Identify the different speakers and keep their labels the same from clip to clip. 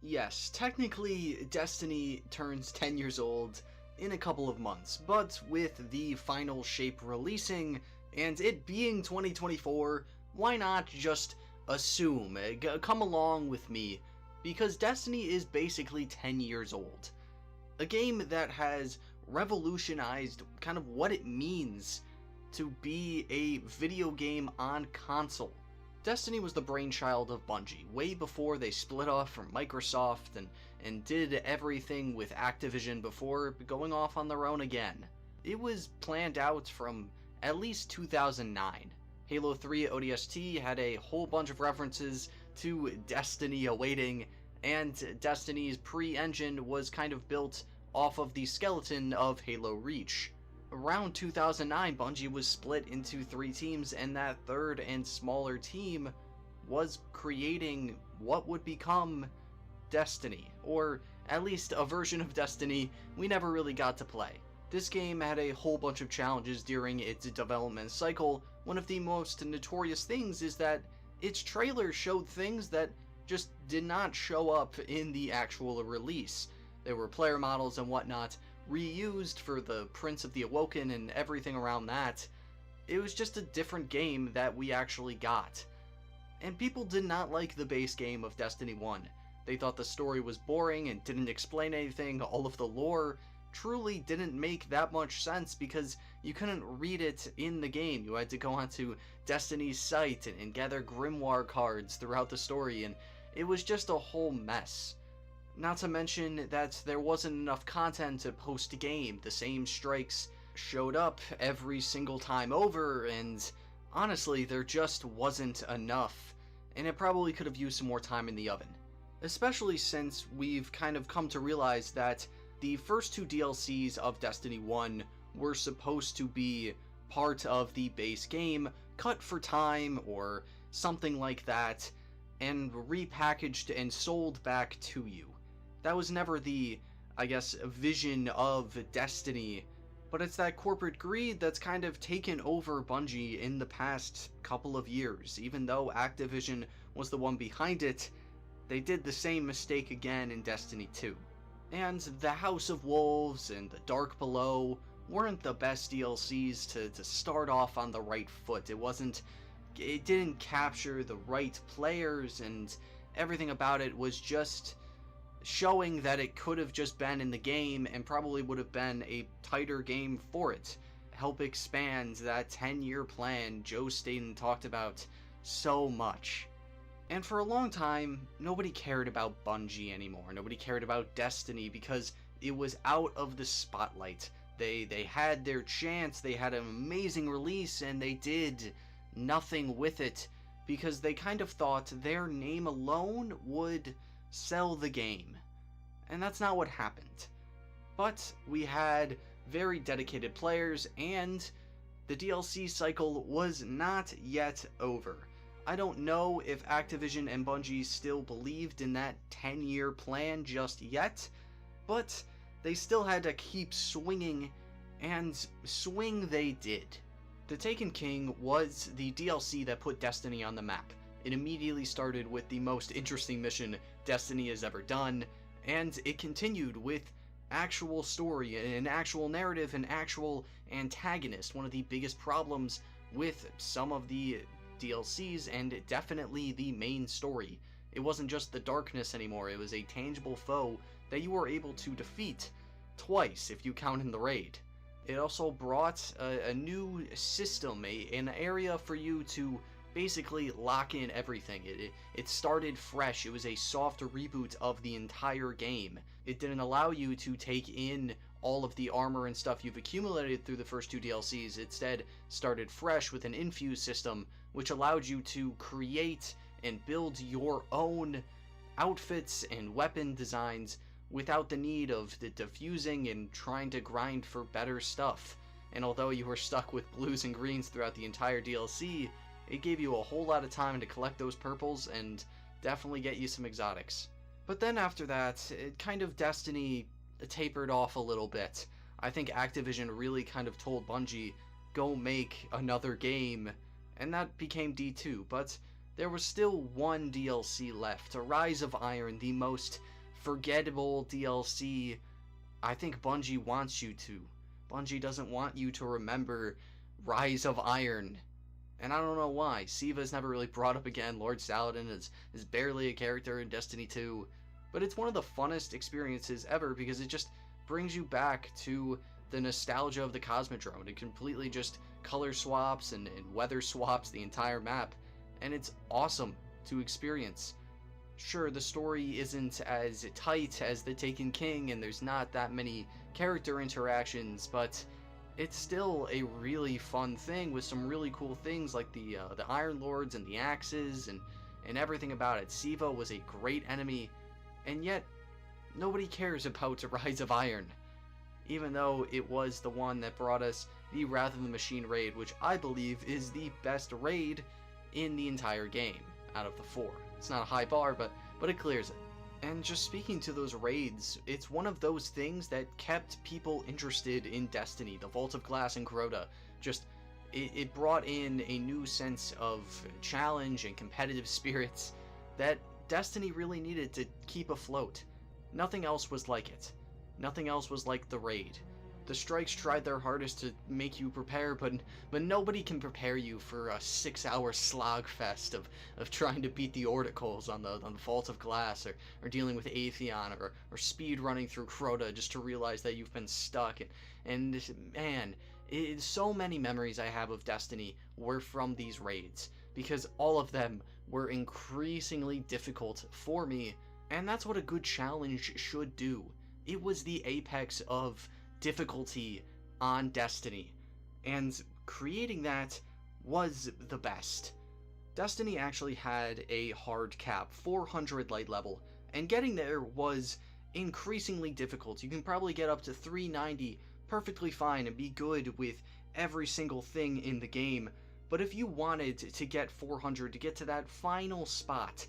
Speaker 1: Yes, technically, Destiny turns 10 years old in a couple of months, but with the final shape releasing, and it being 2024, why not just assume, come along with me, because Destiny is basically 10 years old. A game that has revolutionized kind of what it means to be a video game on console. Destiny was the brainchild of Bungie, way before they split off from Microsoft and did everything with Activision before going off on their own again. It was planned out from at least 2009. Halo 3 ODST had a whole bunch of references to Destiny awaiting, and Destiny's pre-engine was kind of built off of the skeleton of Halo Reach. Around 2009, Bungie was split into 3 teams, and that third and smaller team was creating what would become Destiny, or at least a version of Destiny we never really got to play. This game had a whole bunch of challenges during its development cycle. One of the most notorious things is that its trailer showed things that just did not show up in the actual release. There were player models and whatnot reused for the Prince of the Awoken and everything around that. It was just a different game that we actually got. And people did not like the base game of Destiny 1. They thought the story was boring and didn't explain anything. All of the lore truly didn't make that much sense because you couldn't read it in the game. You had to go onto Destiny's site and gather grimoire cards throughout the story, and it was just a whole mess. Not to mention that there wasn't enough content to post-game. The same strikes showed up every single time over, and honestly, there just wasn't enough, and it probably could have used some more time in the oven. Especially since we've kind of come to realize that the first 2 DLCs of Destiny 1 were supposed to be part of the base game, cut for time or something like that, and repackaged and sold back to you. That was never the, I guess, vision of Destiny, but it's that corporate greed that's kind of taken over Bungie in the past couple of years. Even though Activision was the one behind it, they did the same mistake again in Destiny 2. And the House of Wolves and the Dark Below weren't the best DLCs to start off on the right foot. It didn't capture the right players, and everything about it was just showing that it could have just been in the game and probably would have been a tighter game for it. Help expand that 10-year plan Joe Staten talked about so much. And for a long time, nobody cared about Bungie anymore. Nobody cared about Destiny because it was out of the spotlight. They had their chance, they had an amazing release, and they did nothing with it because they kind of thought their name alone would sell the game. And that's not what happened. But we had very dedicated players, and the DLC cycle was not yet over. I don't know if Activision and Bungie still believed in that 10-year plan just yet, but they still had to keep swinging, and swing they did. The Taken King was the DLC that put Destiny on the map. It immediately started with the most interesting mission Destiny has ever done, and it continued with actual story, an actual narrative, an actual antagonist. One of the biggest problems with some of the DLCs, and definitely the main story. It wasn't just the darkness anymore, it was a tangible foe that you were able to defeat twice if you count in the raid. It also brought a new system, an area for you to basically lock in everything. It started fresh. It was a soft reboot of the entire game. It didn't allow you to take in all of the armor and stuff you've accumulated through the first 2 DLCs. Instead, started fresh with an infuse system, which allowed you to create and build your own outfits and weapon designs without the need of the defusing and trying to grind for better stuff. And although you were stuck with blues and greens throughout the entire DLC, it gave you a whole lot of time to collect those purples and definitely get you some exotics. But then after that, it kind of Destiny tapered off a little bit. I think Activision really kind of told Bungie, go make another game, and that became D2. But there was still one DLC left, A Rise of Iron, the most forgettable DLC I think Bungie wants you to. Bungie doesn't want you to remember Rise of Iron. And I don't know why. Siva's never really brought up again. Lord Saladin is barely a character in Destiny 2. But it's one of the funnest experiences ever because it just brings you back to the nostalgia of the Cosmodrome. It completely just color swaps and weather swaps the entire map. And it's awesome to experience. Sure, the story isn't as tight as The Taken King, and there's not that many character interactions, but it's still a really fun thing with some really cool things like the Iron Lords and the axes and everything about it. Siva was a great enemy, and yet nobody cares about Rise of Iron, even though it was the one that brought us the Wrath of the Machine raid, which I believe is the best raid in the entire game out of the 4. It's not a high bar, but it clears it. And just speaking to those raids, it's one of those things that kept people interested in Destiny. The Vault of Glass and Crota, it brought in a new sense of challenge and competitive spirits that Destiny really needed to keep afloat. Nothing else was like it. Nothing else was like the raid. The Strikes tried their hardest to make you prepare, but nobody can prepare you for a 6-hour slogfest of trying to beat the Oracles on the Vault of Glass, or dealing with Atheon, or speed running through Crota just to realize that you've been stuck. And man, so many memories I have of Destiny were from these raids, because all of them were increasingly difficult for me, and that's what a good challenge should do. It was the apex of difficulty on Destiny, and creating that was the best. Destiny actually had a hard cap, 400 light level, and getting there was increasingly difficult. You can probably get up to 390 perfectly fine and be good with every single thing in the game, but if you wanted to get 400, to get to that final spot,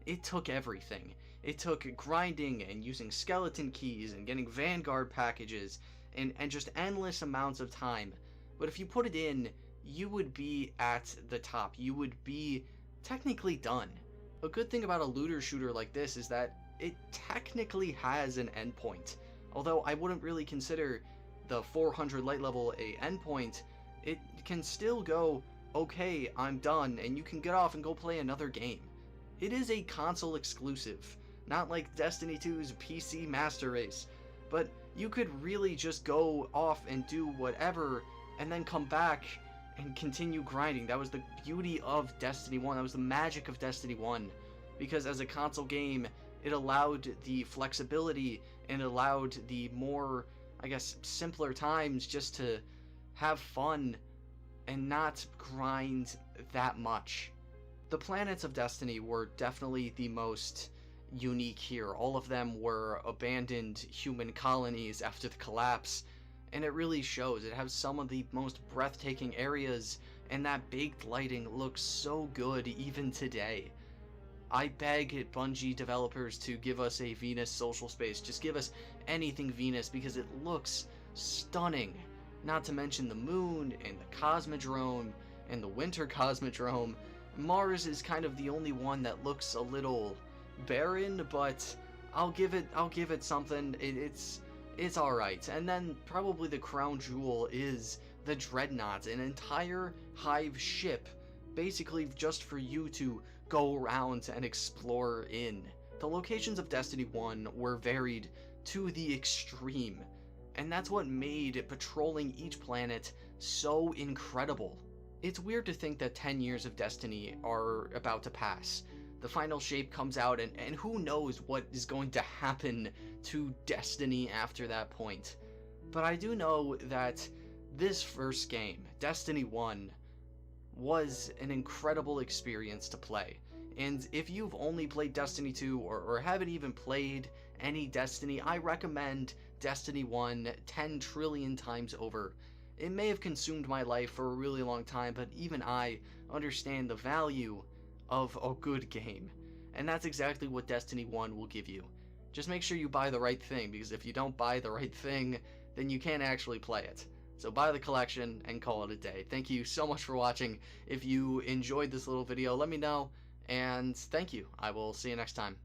Speaker 1: it took everything. It took grinding and using skeleton keys and getting Vanguard packages and just endless amounts of time. But if you put it in, you would be at the top. You would be technically done. A good thing about a looter shooter like this is that it technically has an endpoint. Although I wouldn't really consider the 400 light level a endpoint, it can still go, okay, I'm done, and you can get off and go play another game. It is a console exclusive, not like Destiny 2's PC Master Race, but you could really just go off and do whatever and then come back and continue grinding. That was the beauty of Destiny 1. That was the magic of Destiny 1. Because as a console game, it allowed the flexibility and allowed the more, I guess, simpler times just to have fun and not grind that much. The planets of Destiny were definitely the most unique here. All of them were abandoned human colonies after the collapse, and it really shows. It has some of the most breathtaking areas, and that baked lighting looks so good even today. I beg Bungie developers to give us a Venus social space. Just give us anything Venus, because it looks stunning. Not to mention the moon and the Cosmodrome and the Winter Cosmodrome. Mars is kind of the only one that looks a little barren, but I'll give it something. It's all right. And then probably the crown jewel is the Dreadnought, an entire Hive ship, basically just for you to go around and explore in. The locations of Destiny 1 were varied to the extreme, and that's what made patrolling each planet so incredible. It's weird to think that 10 years of Destiny are about to pass. The final shape comes out, and who knows what is going to happen to Destiny after that point. But I do know that this first game, Destiny 1, was an incredible experience to play. And if you've only played Destiny 2 or haven't even played any Destiny, I recommend Destiny 1 10 trillion times over. It may have consumed my life for a really long time, but even I understand the value of a good game. And that's exactly what Destiny 1 will give you. Just make sure you buy the right thing, because if you don't buy the right thing, then you can't actually play it. So buy the collection and call it a day. Thank you so much for watching. If you enjoyed this little video, let me know, And thank you. I will see you next time.